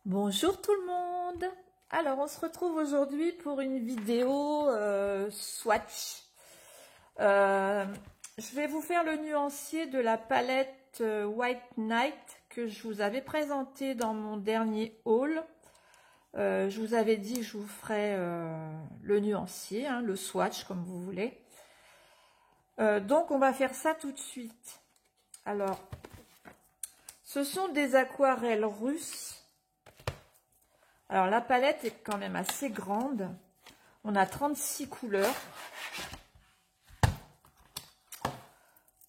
Bonjour tout le monde. Alors on se retrouve aujourd'hui pour une vidéo swatch. Je vais vous faire le nuancier de la palette White Night que je vous avais présenté dans mon dernier haul. Je vous avais dit que je vous ferai le nuancier, hein, le swatch comme vous voulez. Donc on va faire ça tout de suite. Alors, ce sont des aquarelles russes. Alors la palette est quand même assez grande. On a 36 couleurs.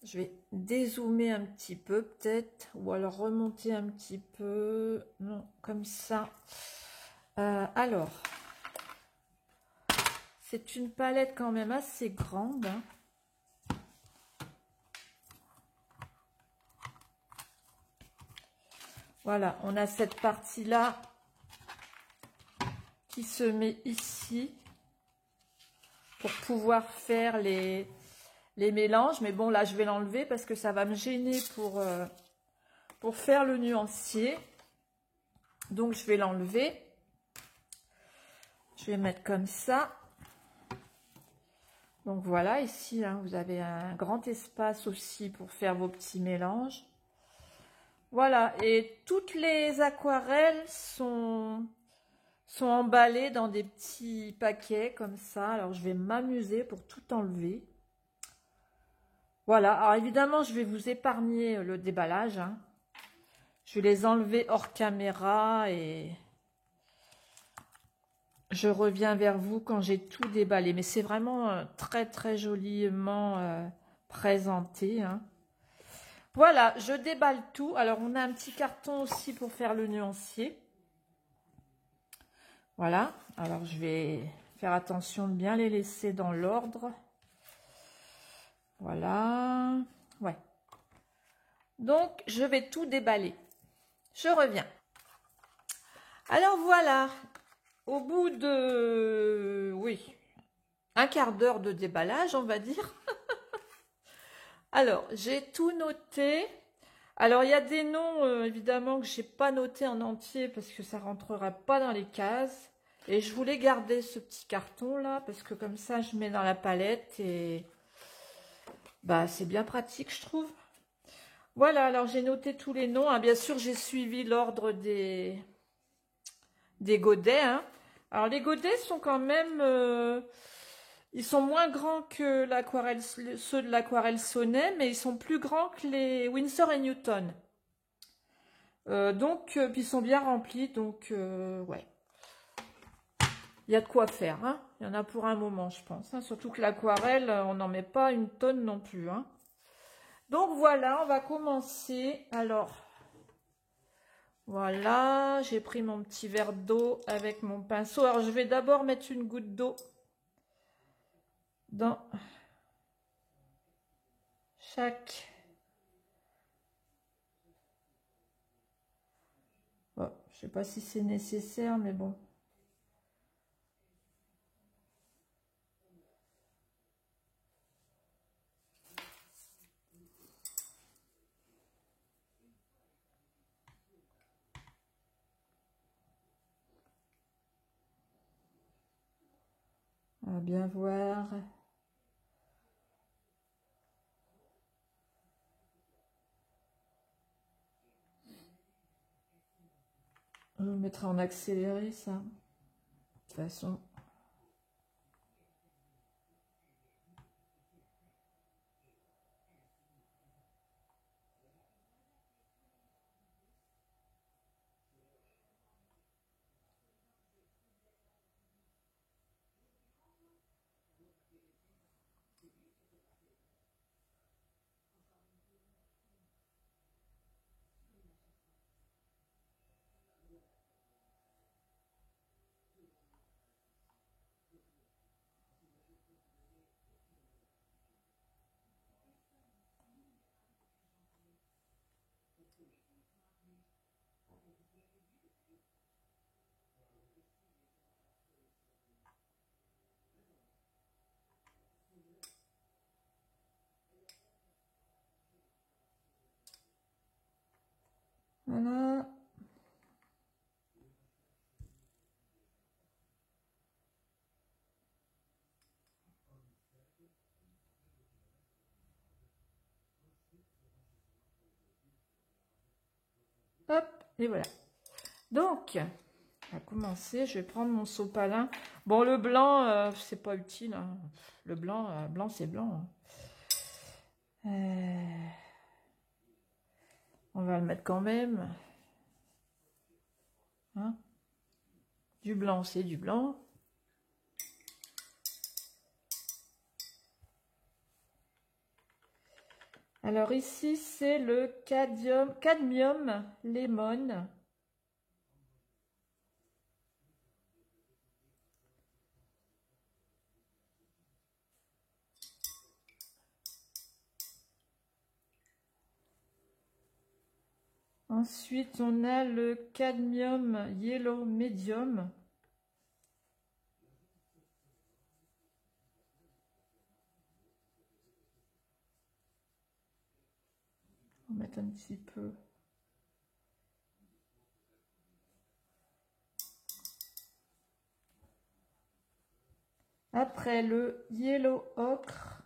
Je vais dézoomer un petit peu peut-être. Ou alors remonter un petit peu. Non, comme ça. Alors. C'est une palette quand même assez grande. Voilà, on a cette partie-là qui se met ici pour pouvoir faire les mélanges. Mais bon, là, je vais l'enlever parce que ça va me gêner pour faire le nuancier. Donc, je vais l'enlever. Je vais mettre comme ça. Donc, voilà, ici, hein, vous avez un grand espace aussi pour faire vos petits mélanges. Voilà, et toutes les aquarelles sont emballées dans des petits paquets comme ça. Alors, je vais m'amuser pour tout enlever. Voilà, alors évidemment, je vais vous épargner le déballage, hein. Je vais les enlever hors caméra et je reviens vers vous quand j'ai tout déballé. Mais c'est vraiment très, très joliment présenté, hein. Voilà, je déballe tout. Alors, on a un petit carton aussi pour faire le nuancier. Voilà, alors je vais faire attention de bien les laisser dans l'ordre. Voilà, ouais. Donc, je vais tout déballer. Je reviens. Alors voilà, au bout de, oui, un quart d'heure de déballage, on va dire. Alors, j'ai tout noté. Alors, il y a des noms, évidemment, que j'ai pas noté en entier parce que ça rentrera pas dans les cases. Et je voulais garder ce petit carton là parce que comme ça, je mets dans la palette et bah c'est bien pratique, je trouve. Voilà, alors j'ai noté tous les noms. Hein. Bien sûr, j'ai suivi l'ordre des godets. Hein. Alors, les godets sont quand même... ils sont moins grands que l'aquarelle, ceux de l'aquarelle Sonnet, mais ils sont plus grands que les Winsor & Newton. Puis ils sont bien remplis, donc ouais. Il y a de quoi faire, hein. Il y en a pour un moment, je pense. Hein. Surtout que l'aquarelle, on n'en met pas une tonne non plus. Hein. Donc voilà, on va commencer. Alors, voilà, j'ai pris mon petit verre d'eau avec mon pinceau. Alors, je vais d'abord mettre une goutte d'eau dans chaque... Bon, je sais pas si c'est nécessaire, mais bon. On va bien voir. On mettra en accéléré, ça. De toute façon... Voilà. Hop, et voilà. Donc, on va commencer. Je vais prendre mon sopalin. Bon, le blanc, c'est pas utile, hein. Le blanc, blanc c'est blanc, hein. On va le mettre quand même. Hein. Du blanc, c'est du blanc. Alors ici, c'est le cadmium lemon. Ensuite, on a le cadmium yellow medium. On va mettre un petit peu. Après, le yellow ocre.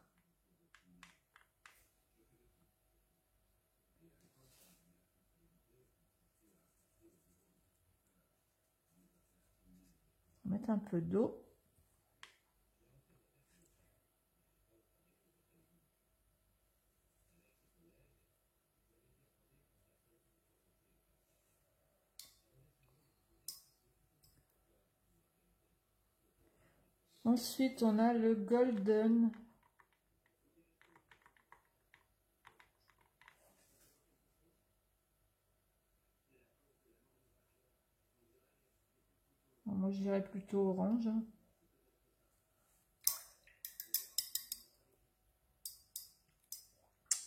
On va mettre un peu d'eau. Ensuite, on a le golden. Bon, moi, je dirais plutôt orange.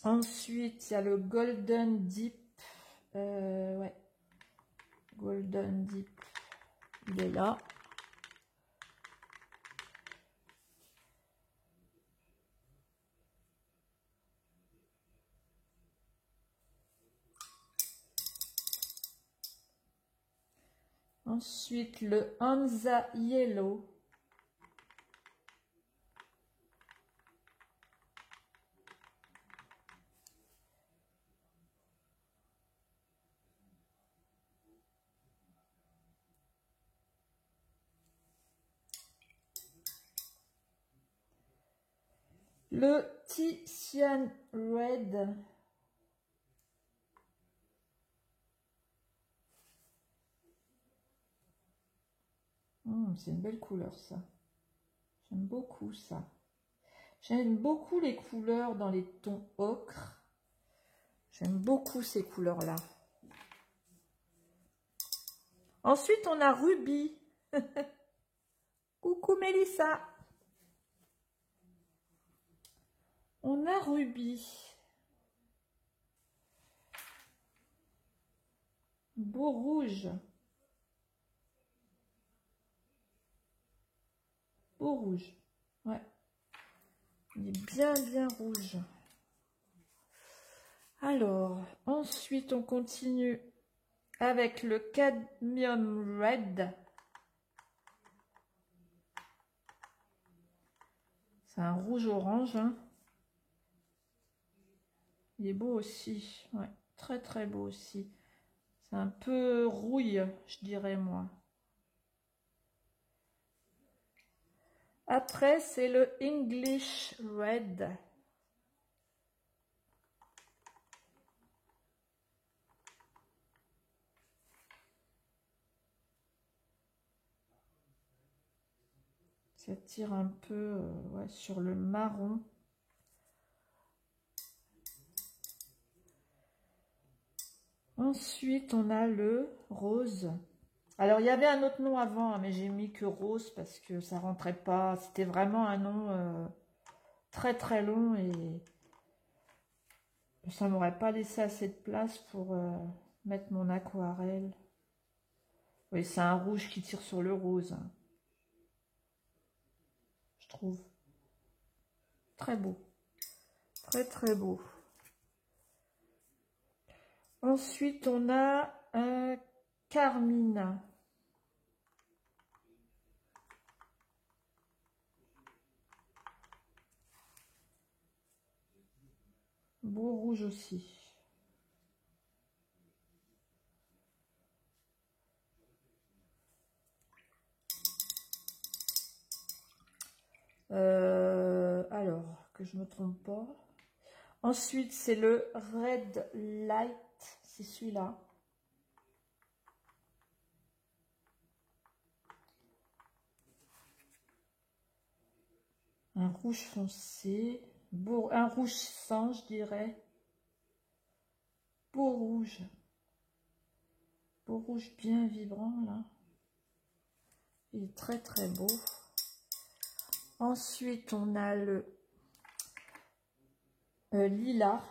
Ensuite, il y a le golden deep. Ouais. Golden deep. Il est là. Ensuite, le Hansa Yellow. Le Tizian Red. C'est une belle couleur, ça. J'aime beaucoup ça. J'aime beaucoup les couleurs dans les tons ocre. J'aime beaucoup ces couleurs-là. Ensuite, on a Ruby. Coucou Mélissa. On a Ruby. Beau rouge. Beau rouge. Ouais. Il est bien, bien rouge. Alors, ensuite, on continue avec le cadmium red. C'est un rouge-orange. Hein. Il est beau aussi. Ouais, très, très beau aussi. C'est un peu rouille, je dirais, moi. Après, c'est le English Red. Ça tire un peu ouais, sur le marron. Ensuite, on a le rose. Alors, il y avait un autre nom avant, hein, mais j'ai mis que rose parce que ça rentrait pas. C'était vraiment un nom très très long et ça m'aurait pas laissé assez de place pour mettre mon aquarelle. Oui, c'est un rouge qui tire sur le rose, hein, je trouve. Très beau. Très très beau. Ensuite, on a un carmine. Beau rouge aussi. Alors, que je me trompe pas. Ensuite, c'est le Red Light. C'est celui-là. Un rouge foncé. Beau, un rouge sang, je dirais. Beau rouge. Beau rouge bien vibrant, là. Il est très très beau. Ensuite, on a le lilas,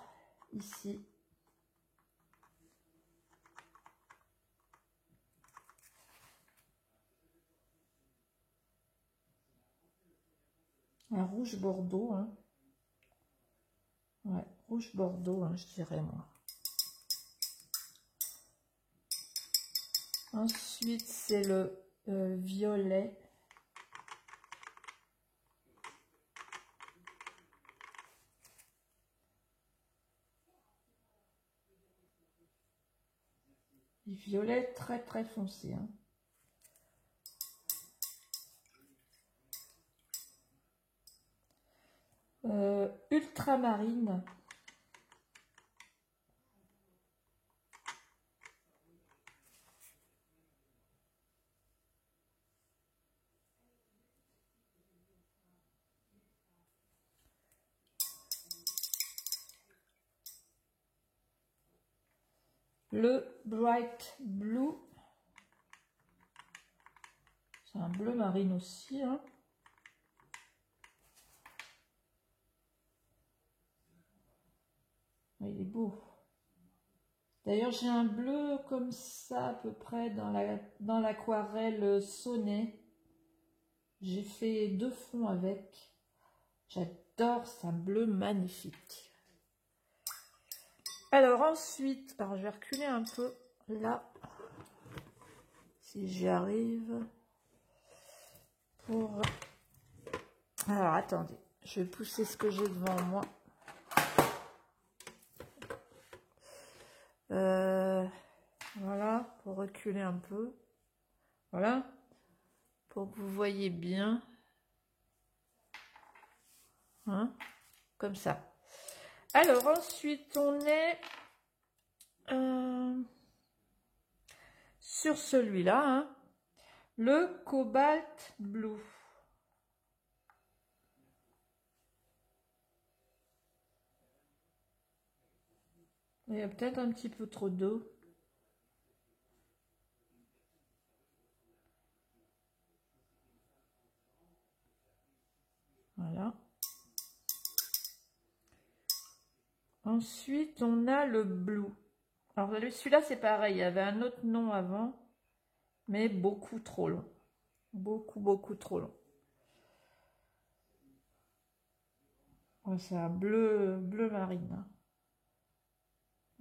ici. Un rouge bordeaux, hein. Ouais, rouge bordeaux, hein, je dirais, moi. Ensuite, c'est le violet. Violet très très foncé, hein. Ultramarine. Le Bright Blue. C'est un bleu marine aussi, hein. Il est beau. D'ailleurs, j'ai un bleu comme ça à peu près dans l'aquarelle Sonnet. J'ai fait 2 fonds avec. J'adore, c'est un bleu magnifique. Alors ensuite, alors je vais reculer un peu là, si j'y arrive. Pour... Alors attendez, je vais pousser ce que j'ai devant moi. Voilà, pour reculer un peu. Voilà, pour que vous voyez bien. Hein, comme ça. Alors ensuite, on est sur celui-là, hein, le Cobalt Blue. Il y a peut-être un petit peu trop d'eau. Voilà. Ensuite, on a le Blue. Alors celui-là, c'est pareil. Il y avait un autre nom avant, mais beaucoup trop long. Beaucoup trop long. Ouais, c'est un bleu marine. Hein.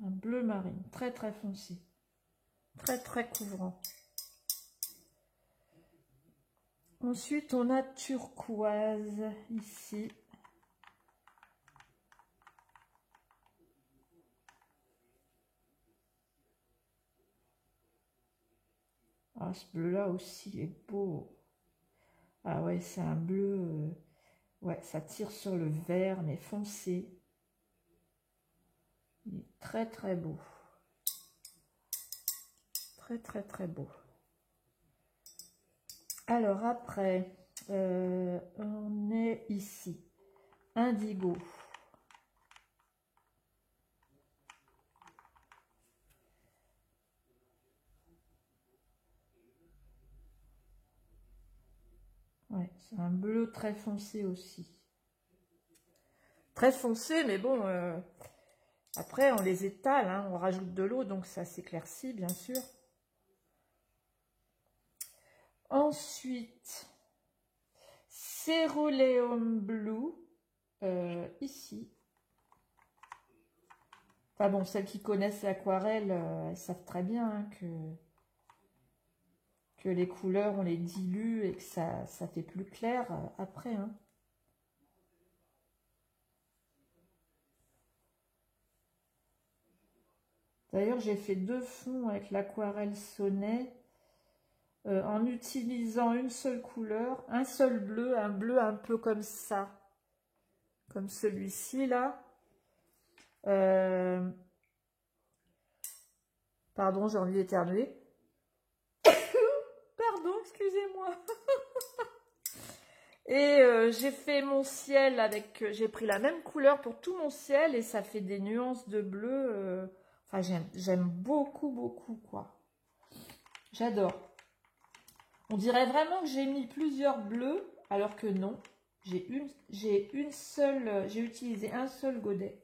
Un bleu marine, très très foncé. Très couvrant. Ensuite, on a turquoise ici. Ah, ce bleu-là aussi est beau. Ah ouais, c'est un bleu... ouais, ça tire sur le vert, mais foncé. Il est très beau. Très beau. Alors après, on est ici. Indigo. Ouais, c'est un bleu très foncé aussi. Très foncé, mais bon, après on les étale, hein, on rajoute de l'eau, donc ça s'éclaircit, bien sûr. Ensuite, Ceruleum Blue, ici. Enfin bon, celles qui connaissent l'aquarelle, elles savent très bien hein, que les couleurs, on les dilue et que ça fait plus clair après. Hein. D'ailleurs, j'ai fait 2 fonds avec l'aquarelle Sonnet. en utilisant une seule couleur, un seul bleu, un bleu un peu comme ça, comme celui-ci là. Pardon, j'ai envie d'éternuer. Pardon, excusez-moi. Et j'ai fait mon ciel avec... j'ai pris la même couleur pour tout mon ciel et ça fait des nuances de bleu. Enfin, j'aime beaucoup, beaucoup, quoi. J'adore. On dirait vraiment que j'ai mis plusieurs bleus, alors que non. J'ai utilisé un seul godet.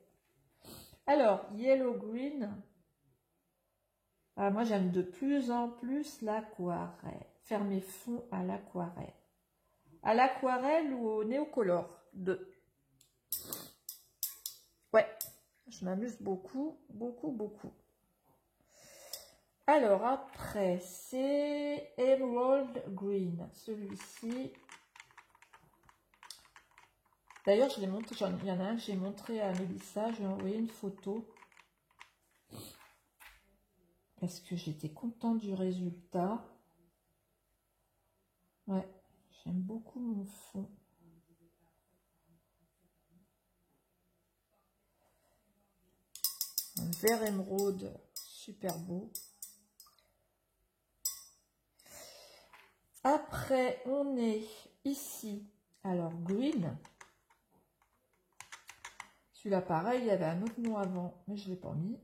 Alors, yellow green. Ah, moi, j'aime de plus en plus l'aquarelle. Faire mes fonds à l'aquarelle. À l'aquarelle ou au néocolore. Ouais, je m'amuse beaucoup, beaucoup, beaucoup. Alors, après, c'est Emerald Green. Celui-ci. D'ailleurs, je l'ai montré, il y en a un que j'ai montré à Mélissa. Je lui ai envoyé une photo. Parce que j'étais contente du résultat. Ouais, j'aime beaucoup mon fond. Un vert émeraude, super beau. Après, on est ici. Alors, green. Celui-là, pareil, il y avait un autre nom avant, mais je ne l'ai pas mis.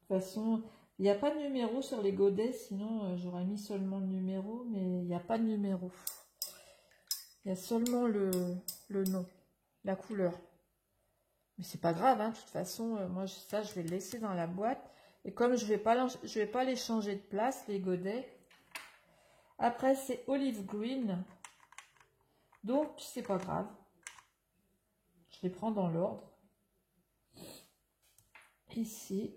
De toute façon, il n'y a pas de numéro sur les godets, sinon j'aurais mis seulement le numéro, mais il n'y a pas de numéro. Il y a seulement le nom, la couleur. Mais c'est pas grave, hein, de toute façon, moi ça je vais le laisser dans la boîte. Et comme je vais pas les changer de place, les godets. Après c'est olive green. Donc c'est pas grave. Je les prends dans l'ordre. Ici.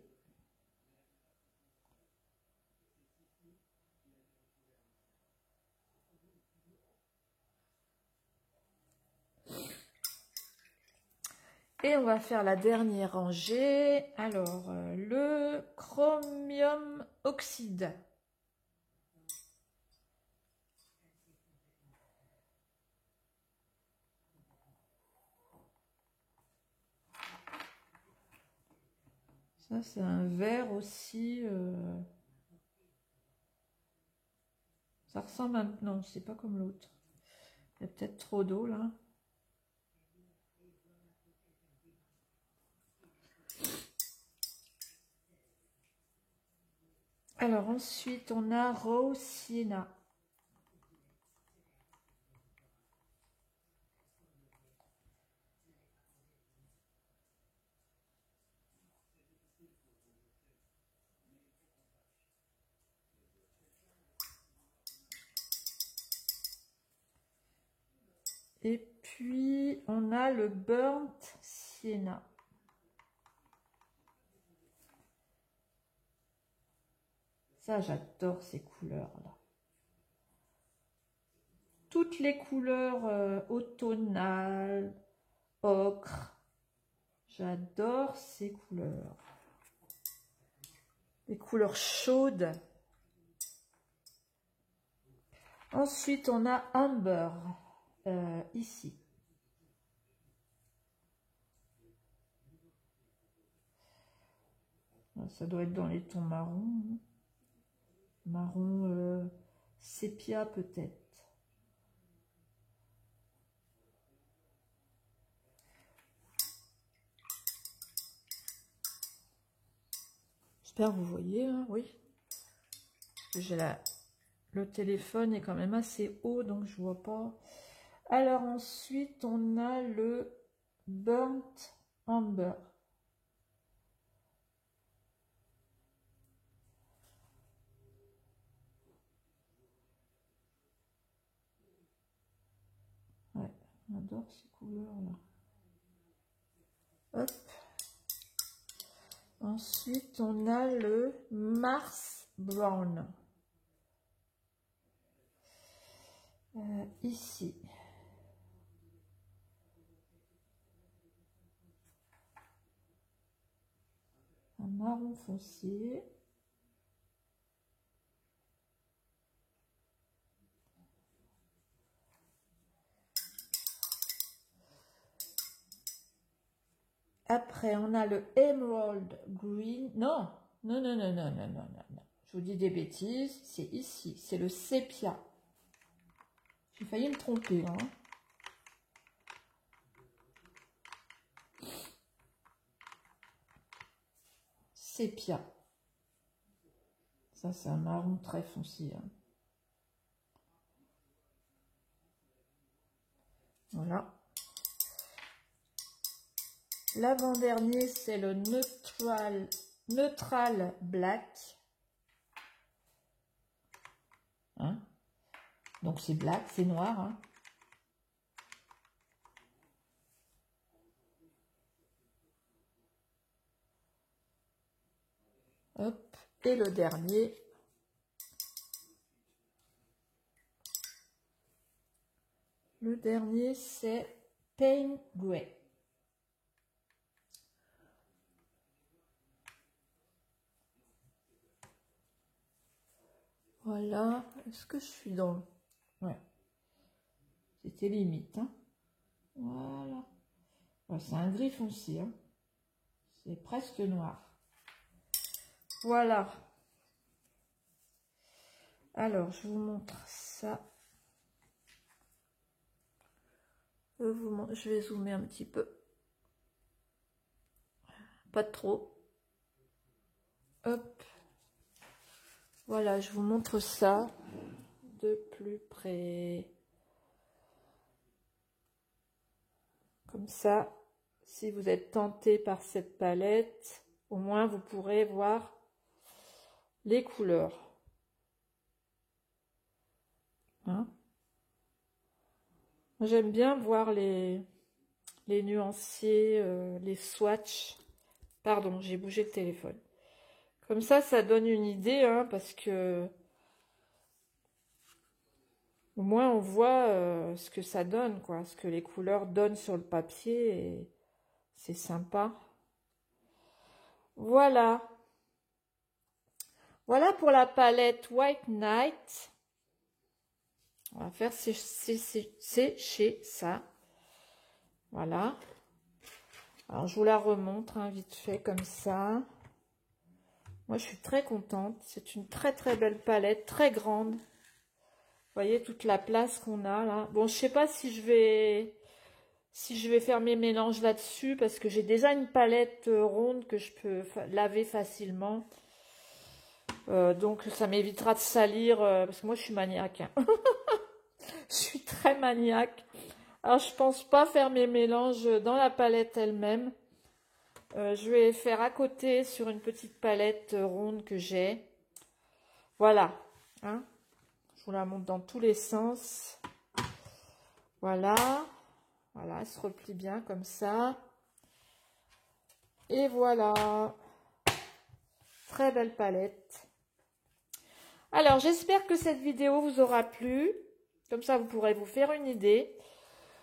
Et on va faire la dernière rangée. Alors, le chromium oxyde. Ça, c'est un vert aussi. Ça ressemble à... Non, c'est pas comme l'autre. Il y a peut-être trop d'eau, là. Alors, ensuite, on a Rose Sienna. Et puis, on a le Burnt Sienna. Ça, j'adore ces couleurs-là. Toutes les couleurs automnales, ocre. J'adore ces couleurs. Les couleurs chaudes. Ensuite, on a Amber, ici. Ça doit être dans les tons marron. Marron sépia peut-être. J'espère que vous voyez, hein, oui. J'ai le téléphone est quand même assez haut, donc je vois pas. Alors ensuite, on a le Burnt Amber. Ouais, j'adore ces couleurs-là. Hop. Ensuite, on a le Mars Brown. Ici. marron foncé. Après, on a le Emerald Green. Non, non, non, non, non, non, non, non, non. Je vous dis des bêtises. C'est ici. C'est le sépia. J'ai failli me tromper, hein. Sépia. Ça, c'est un marron très foncé, hein. Voilà. L'avant-dernier, c'est le Neutral Black. Hein? Donc c'est black, c'est noir. Hein? Hop. Et le dernier. Le dernier, c'est Pain Grey. Voilà. Est-ce que je suis dans... Ouais. C'était limite. Hein. Voilà. Ouais, c'est un gris foncé. Hein. C'est presque noir. Voilà. Alors, je vous montre ça. Je vais zoomer un petit peu. Pas trop. Hop. Voilà, je vous montre ça de plus près. Comme ça, si vous êtes tenté par cette palette, au moins vous pourrez voir les couleurs. Hein? J'aime bien voir les nuanciers, les swatchs. Pardon, j'ai bougé le téléphone. Comme ça donne une idée, hein, parce que au moins on voit ce que ça donne, quoi, ce que les couleurs donnent sur le papier, et c'est sympa. Voilà. Voilà pour la palette White Night. On va faire sécher ça. Voilà. Alors, je vous la remontre, hein, vite fait, comme ça. Moi, je suis très contente. C'est une très, très belle palette, très grande. Vous voyez toute la place qu'on a, là. Bon, je sais pas si je vais faire mes mélanges là-dessus, parce que j'ai déjà une palette ronde que je peux laver facilement. Donc, ça m'évitera de salir, parce que moi, je suis maniaque, hein. Je suis très maniaque. Alors, je pense pas faire mes mélanges dans la palette elle-même. Je vais faire à côté sur une petite palette ronde que j'ai. Voilà. Hein, je vous la montre dans tous les sens. Voilà. Voilà, elle se replie bien comme ça. Et voilà. Très belle palette. Alors, j'espère que cette vidéo vous aura plu. Comme ça, vous pourrez vous faire une idée.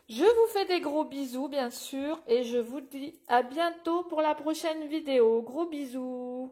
Je vous fais des gros bisous, bien sûr. Et je vous dis à bientôt pour la prochaine vidéo. Gros bisous.